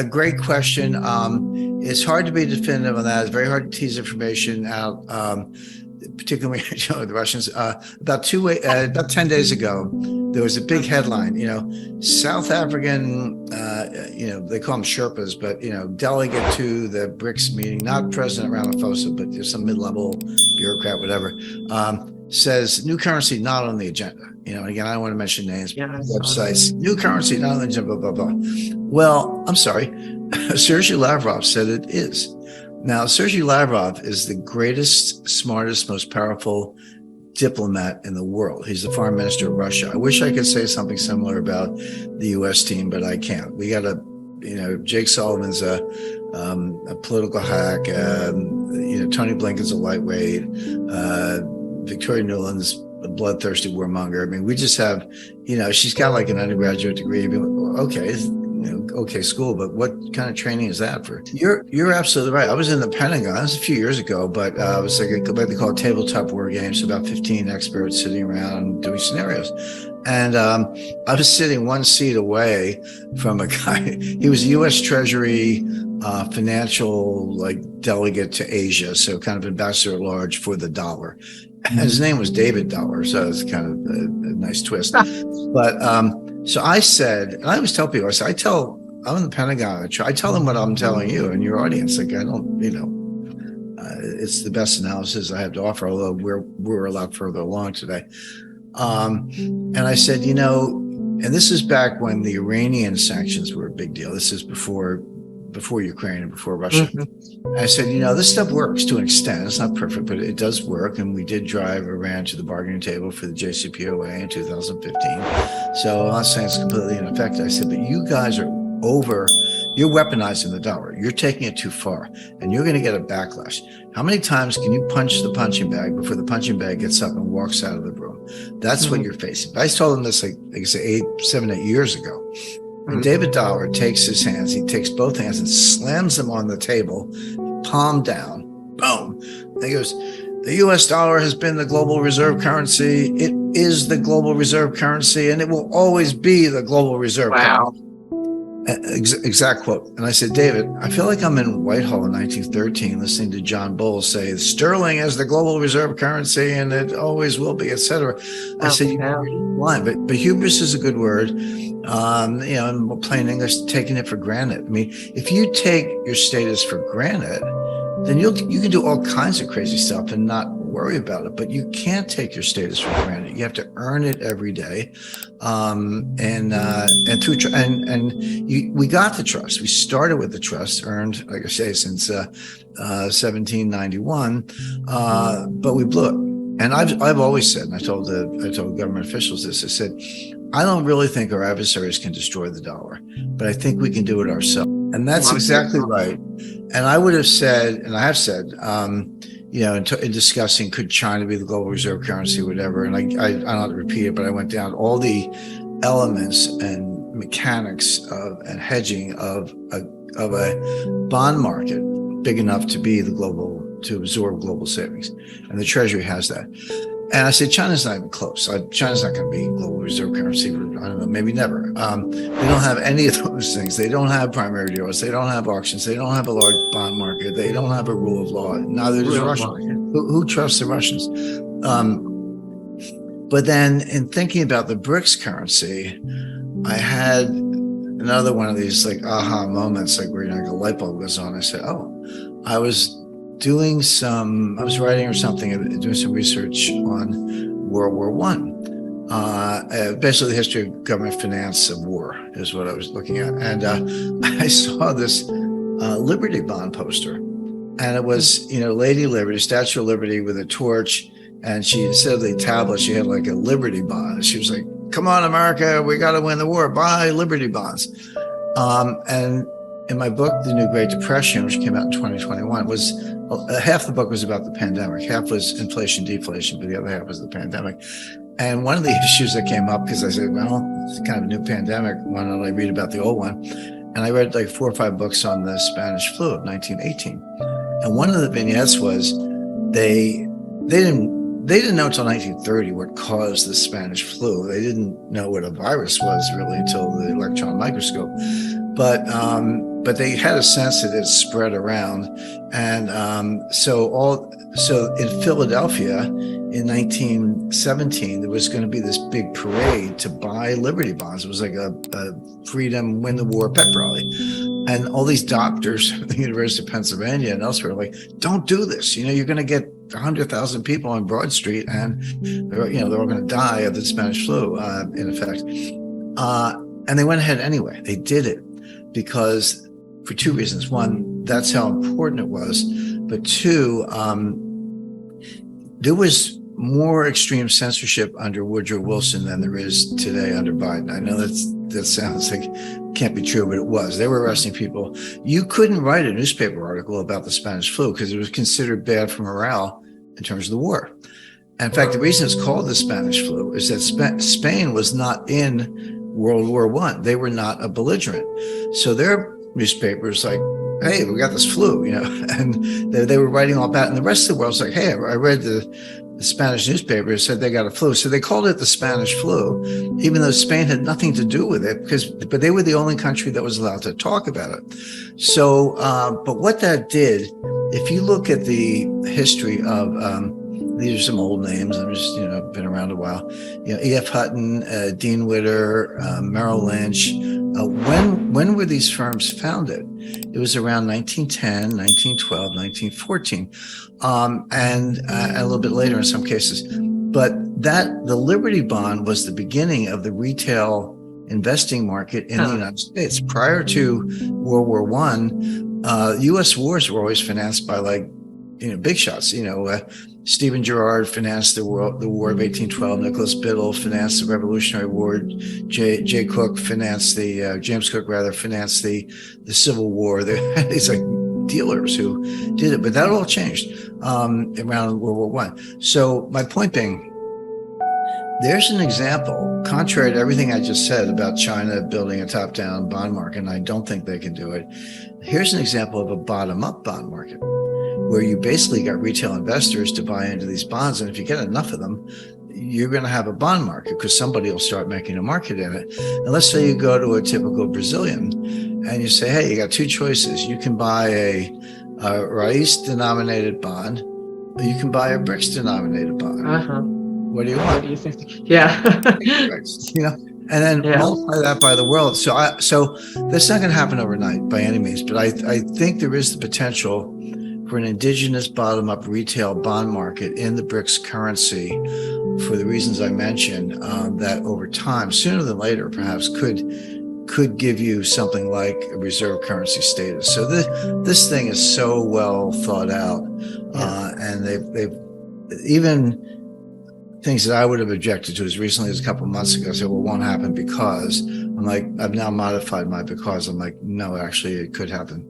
A great question. It's hard to be definitive on that. It's very hard to tease information out, particularly the Russians. About 10 days ago, there was a big headline. South African, they call them Sherpas, but delegate to the BRICS meeting, not President Ramaphosa, but just some mid-level bureaucrat, whatever, says new currency not on the agenda. Again, I don't want to mention names, websites. New currency not on the agenda, blah, blah, blah. Well, I'm sorry. Sergei Lavrov said it is. Now, Sergei Lavrov is the greatest, smartest, most powerful diplomat in the world. He's the foreign minister of Russia. I wish I could say something similar about the U.S. team, but I can't. We got Jake Sullivan's a political hack. Tony Blinken's a lightweight. Victoria Nuland's a bloodthirsty warmonger. I mean, we just have, she's got like an undergraduate degree. I mean, okay school, but what kind of training is that for? You're absolutely right. I was in the Pentagon. That was a few years ago, but it was like what they call tabletop war games. So about 15 experts sitting around doing scenarios. And I was sitting one seat away from a guy. He was a U.S. Treasury financial delegate to Asia, so kind of ambassador at large for the dollar. And his name was David Dollar, so it's kind of a nice twist. But so I said, and I always tell people, I'm in the Pentagon. I tell them what I'm telling you and your audience. I don't, it's the best analysis I have to offer, although we're a lot further along today. And I said, and this is back when the Iranian sanctions were a big deal. This is before Ukraine and before Russia. I said, this stuff works to an extent. It's not perfect, but it does work. And we did drive Iran to the bargaining table for the JCPOA in 2015. So I'm not saying it's completely ineffective. I said, but you guys are you're weaponizing the dollar. You're taking it too far and you're going to get a backlash. How many times can you punch the punching bag before the punching bag gets up and walks out of the room? That's what you're facing. I told him this, 7, 8 years ago. And David Dollar takes his hands, he takes both hands and slams them on the table, palm down, boom. And he goes, the US dollar has been the global reserve currency. It is the global reserve currency, and it will always be the global reserve currency. Exact quote. And I said, David, I feel like I'm in Whitehall in 1913 listening to John Bowles say sterling is the global reserve currency and it always will be, etc. I said, you're lying, but hubris is a good word. In plain English, taking it for granted. I mean, if you take your status for granted, then you can do all kinds of crazy stuff and not worry about it. But you can't take your status for granted. You have to earn it every day, we got the trust. We started with the trust earned, like I say, since 1791, but we blew it. And I've always said, and I told government officials this. I said, I don't really think our adversaries can destroy the dollar, but I think we can do it ourselves. And that's exactly right. And I would have said, and I have said, in discussing could China be the global reserve currency, whatever. And I don't have to repeat it, but I went down all the elements and mechanics and hedging of a bond market big enough to be to absorb global savings. And the Treasury has that. And I said, China's not even close. China's not going to be global reserve currency for, I don't know, maybe never. They don't have any of those things. They don't have primary dealers. They don't have auctions. They don't have a large bond market. They don't have a rule of law. Neither does Russia. Who trusts the Russians? But then in thinking about the BRICS currency, I had another one of these aha moments, where a light bulb goes on. I said, I was writing or something, doing some research on World War I. Basically, the history of government finance of war is what I was looking at. And I saw this Liberty Bond poster. And it was, Lady Liberty, Statue of Liberty with a torch. And she, instead of the tablet, she had a Liberty bond. And she was like, come on, America, we got to win the war. Buy Liberty bonds. And in my book, The New Great Depression, which came out in 2021, was half the book was about the pandemic. Half was inflation, deflation, but the other half was the pandemic. And one of the issues that came up, because I said, well, it's kind of a new pandemic. Why don't I read about the old one? And I read 4 or 5 books on the Spanish flu of 1918. And one of the vignettes was they didn't they didn't know until 1930 what caused the Spanish flu. They didn't know what a virus was really until the electron microscope. But they had a sense that it spread around, and so in Philadelphia in 1917 there was going to be this big parade to buy Liberty bonds. It was like a freedom, win the war pep rally, and all these doctors at the University of Pennsylvania and elsewhere were like, "Don't do this. You're going to get 100,000 people on Broad Street, and they're all going to die of the Spanish flu in effect." And they went ahead anyway. They did it because for two reasons. One, that's how important it was. But two, there was more extreme censorship under Woodrow Wilson than there is today under Biden. I know that sounds like can't be true, but it was. They were arresting people. You couldn't write a newspaper article about the Spanish flu because it was considered bad for morale in terms of the war. And in fact, the reason it's called the Spanish flu is that Spain was not in World War I. They were not a belligerent. So their newspapers like, "Hey, we got this flu," and they were writing all about it. And the rest of the world's like, "Hey, I read the Spanish newspaper said they got a flu." So they called it the Spanish flu, even though Spain had nothing to do with it, but they were the only country that was allowed to talk about it. So, but what that did, if you look at the history of, these are some old names. I'm just, been around a while. E.F. Hutton, Dean Witter, Merrill Lynch. When were these firms founded? It was around 1910, 1912, 1914, and a little bit later in some cases. But the Liberty Bond was the beginning of the retail investing market in the United States. Prior to World War I, U.S. wars were always financed by big shots. Stephen Girard financed the War of 1812. Nicholas Biddle financed the Revolutionary War. James Cook financed the Civil War. There are these dealers who did it, but that all changed around World War I. So my point being, there's an example, contrary to everything I just said about China building a top-down bond market, and I don't think they can do it. Here's an example of a bottom-up bond market, where you basically got retail investors to buy into these bonds. And if you get enough of them, you're going to have a bond market because somebody will start making a market in it. And let's say you go to a typical Brazilian and you say, "Hey, you got two choices. You can buy a Raiz denominated bond, or you can buy a BRICS denominated bond. What do you want?" What do you think? Yeah. And then multiply that by the world. So that's not going to happen overnight by any means. But I think there is the potential for an indigenous bottom-up retail bond market in the BRICS currency for the reasons I mentioned, that over time, sooner than later, perhaps could give you something like a reserve currency status. So this thing is so well thought out, and they've even things that I would have objected to as recently as a couple of months ago said, "Well, it won't happen because." I'm like, I've now modified my because. I'm like, no, actually, it could happen.